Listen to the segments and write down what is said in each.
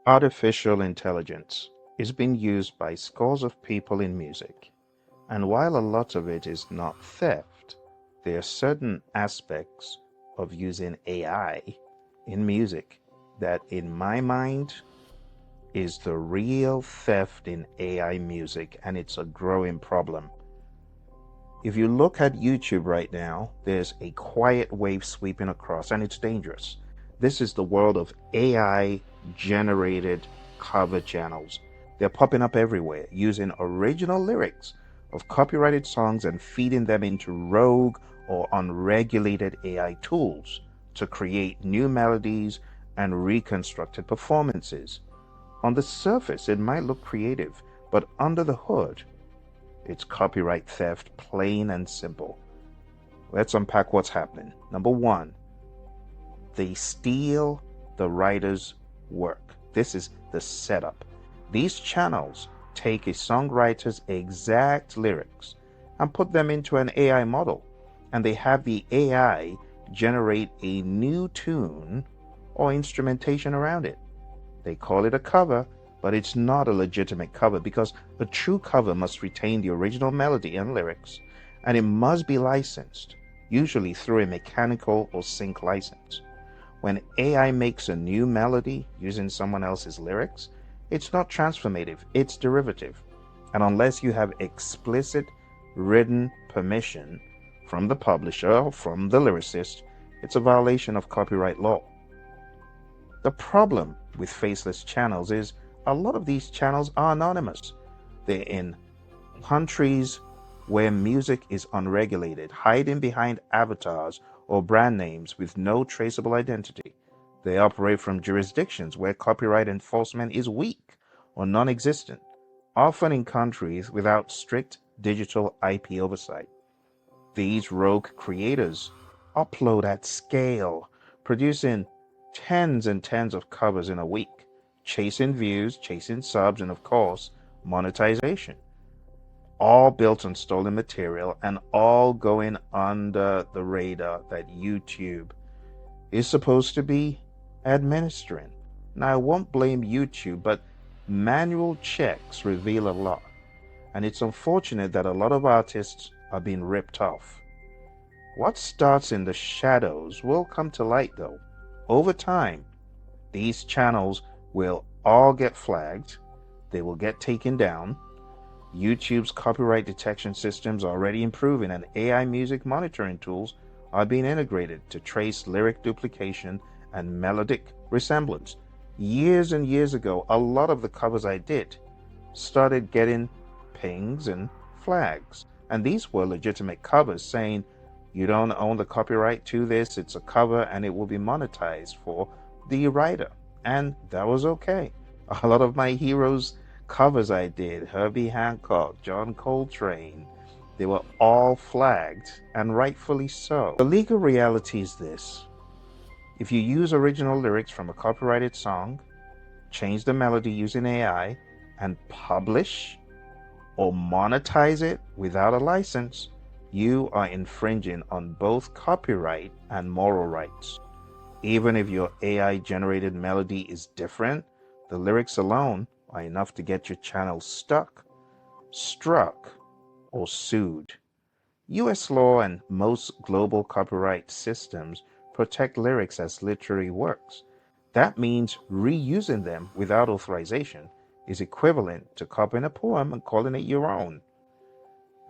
Artificial intelligence is being used by scores of people in music, and while a lot of it is not theft, there are certain aspects of using AI in music that, in my mind, is the real theft in AI music, and it's a growing problem. If you look at YouTube right now, there's a quiet wave sweeping across, and it's dangerous. This is the world of AI generated cover channels. They're popping up everywhere using original lyrics of copyrighted songs and feeding them into rogue or unregulated AI tools to create new melodies and reconstructed performances. On the surface, it might look creative, but under the hood, it's copyright theft, plain and simple. Let's unpack what's happening. Number one, they steal the writer's work. This is the setup. These channels take a songwriter's exact lyrics and put them into an AI model, and they have the AI generate a new tune or instrumentation around it. They call it a cover, but it's not a legitimate cover because a true cover must retain the original melody and lyrics, and it must be licensed, usually through a mechanical or sync license. When AI makes a new melody using someone else's lyrics, it's not transformative, it's derivative. And unless you have explicit written permission from the publisher or from the lyricist, it's a violation of copyright law. The problem with Faceless Channels is a lot of these channels are anonymous. They're in countries where music is unregulated, hiding behind avatars or brand names with no traceable identity. They operate from jurisdictions where copyright enforcement is weak or non-existent, often in countries without strict digital IP oversight. These rogue creators upload at scale, producing tens and tens of covers in a week, chasing views, chasing subs, and of course, monetization. All built on stolen material and all going under the radar that YouTube is supposed to be administering. Now, I won't blame YouTube, but manual checks reveal a lot. And it's unfortunate that a lot of artists are being ripped off. What starts in the shadows will come to light though. Over time, these channels will all get flagged, they will get taken down. YouTube's copyright detection systems are already improving, and AI music monitoring tools are being integrated to trace lyric duplication and melodic resemblance. Years and years ago, a lot of the covers I did started getting pings and flags, and these were legitimate covers saying, you don't own the copyright to this, it's a cover and it will be monetized for the writer. And that was okay. A lot of my heroes covers I did, Herbie Hancock, John Coltrane, they were all flagged, and rightfully so. The legal reality is this: if you use original lyrics from a copyrighted song, change the melody using AI, and publish or monetize it without a license, you are infringing on both copyright and moral rights. Even if your AI generated melody is different, the lyrics alone are enough to get your channel stuck, struck, or sued. US law and most global copyright systems protect lyrics as literary works. That means reusing them without authorization is equivalent to copying a poem and calling it your own.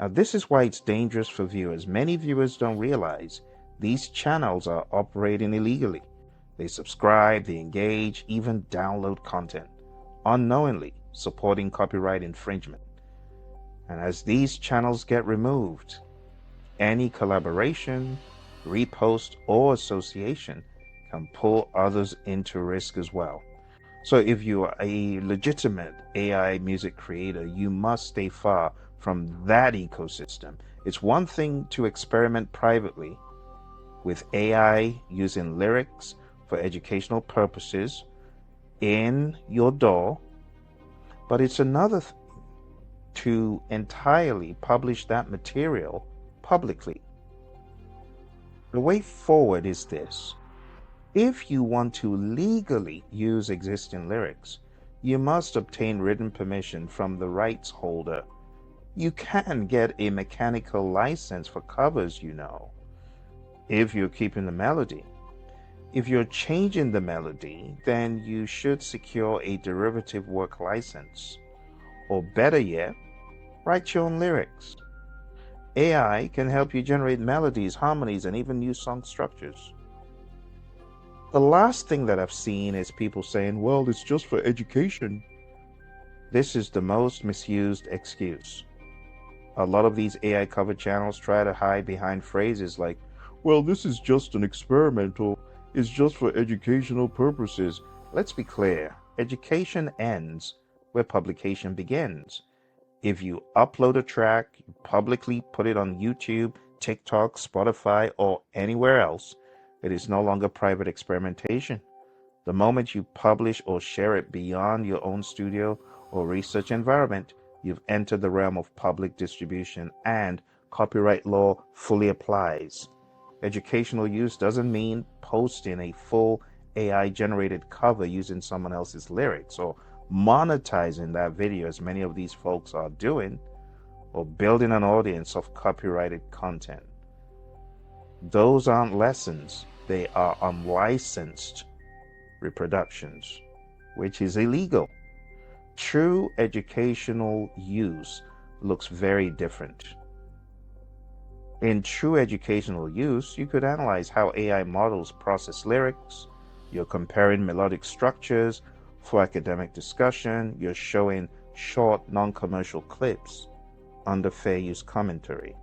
Now, this is why it's dangerous for viewers. Many viewers don't realize these channels are operating illegally. They subscribe, they engage, even download content, unknowingly supporting copyright infringement. And as these channels get removed, any collaboration, repost, or association can pull others into risk as well. So if you are a legitimate AI music creator, you must stay far from that ecosystem. It's one thing to experiment privately with AI using lyrics for educational purposes in your DAW, but it's another to entirely publish that material publicly. The way forward is this: If you want to legally use existing lyrics, you must obtain written permission from the rights holder. You can get a mechanical license for covers, if you're keeping the melody. If you're changing the melody, then you should secure a derivative work license. Or better yet, write your own lyrics. AI can help you generate melodies, harmonies, and even new song structures. The last thing that I've seen is people saying, well, it's just for education. This is the most misused excuse. A lot of these AI cover channels try to hide behind phrases like, well, this is just an experiment, or it's just for educational purposes. Let's be clear, education ends where publication begins. If you upload a track, you publicly put it on YouTube, TikTok, Spotify, or anywhere else, it is no longer private experimentation. The moment you publish or share it beyond your own studio or research environment, you've entered the realm of public distribution, and copyright law fully applies. Educational use doesn't mean posting a full AI-generated cover using someone else's lyrics, or monetizing that video as many of these folks are doing, or building an audience of copyrighted content. Those aren't lessons, they are unlicensed reproductions, which is illegal. True educational use looks very different. In true educational use, you could analyze how AI models process lyrics, you're comparing melodic structures for academic discussion, you're showing short non-commercial clips under fair use commentary.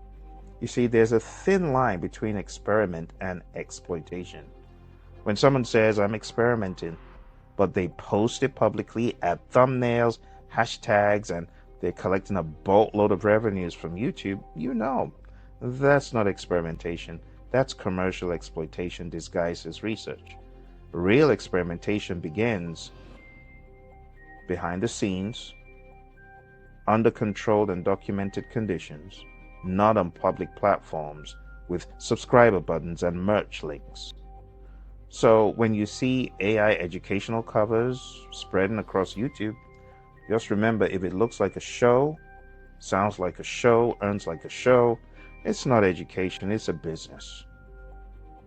You see, there's a thin line between experiment and exploitation. When someone says, I'm experimenting, but they post it publicly, add thumbnails, hashtags, and they're collecting a boatload of revenues from YouTube, that's not experimentation. That's commercial exploitation disguised as research. Real experimentation begins behind the scenes, under controlled and documented conditions, not on public platforms with subscriber buttons and merch links. So when you see AI educational covers spreading across YouTube, just remember, if it looks like a show, sounds like a show, earns like a show, it's not education, it's a business.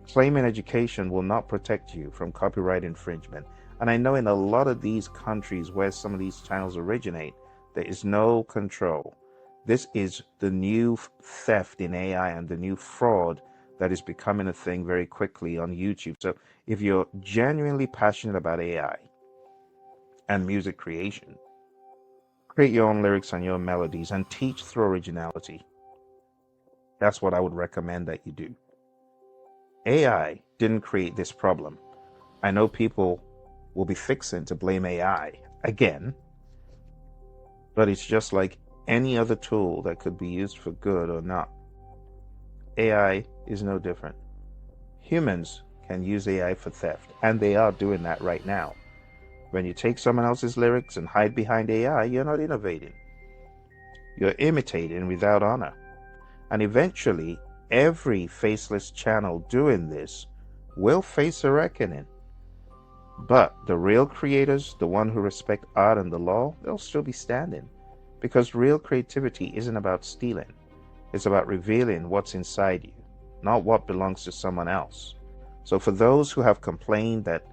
Claiming education will not protect you from copyright infringement. And I know in a lot of these countries where some of these channels originate, there is no control. This is the new theft in AI and the new fraud that is becoming a thing very quickly on YouTube. So if you're genuinely passionate about AI and music creation, create your own lyrics and your own melodies and teach through originality. That's what I would recommend that you do. AI didn't create this problem. I know people will be fixing to blame AI again, but it's just like any other tool that could be used for good or not. AI is no different. Humans can use AI for theft, and they are doing that right now. When you take someone else's lyrics and hide behind AI, you're not innovating. You're imitating without honor. And eventually, every faceless channel doing this will face a reckoning. But the real creators, the one who respect art and the law, they'll still be standing. Because real creativity isn't about stealing. It's about revealing what's inside you, not what belongs to someone else. So for those who have complained that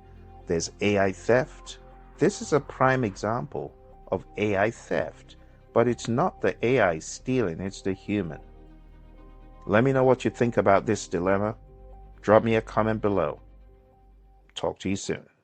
there's AI theft, this is a prime example of AI theft. But it's not the AI stealing, it's the human. Let me know what you think about this dilemma. Drop me a comment below. Talk to you soon.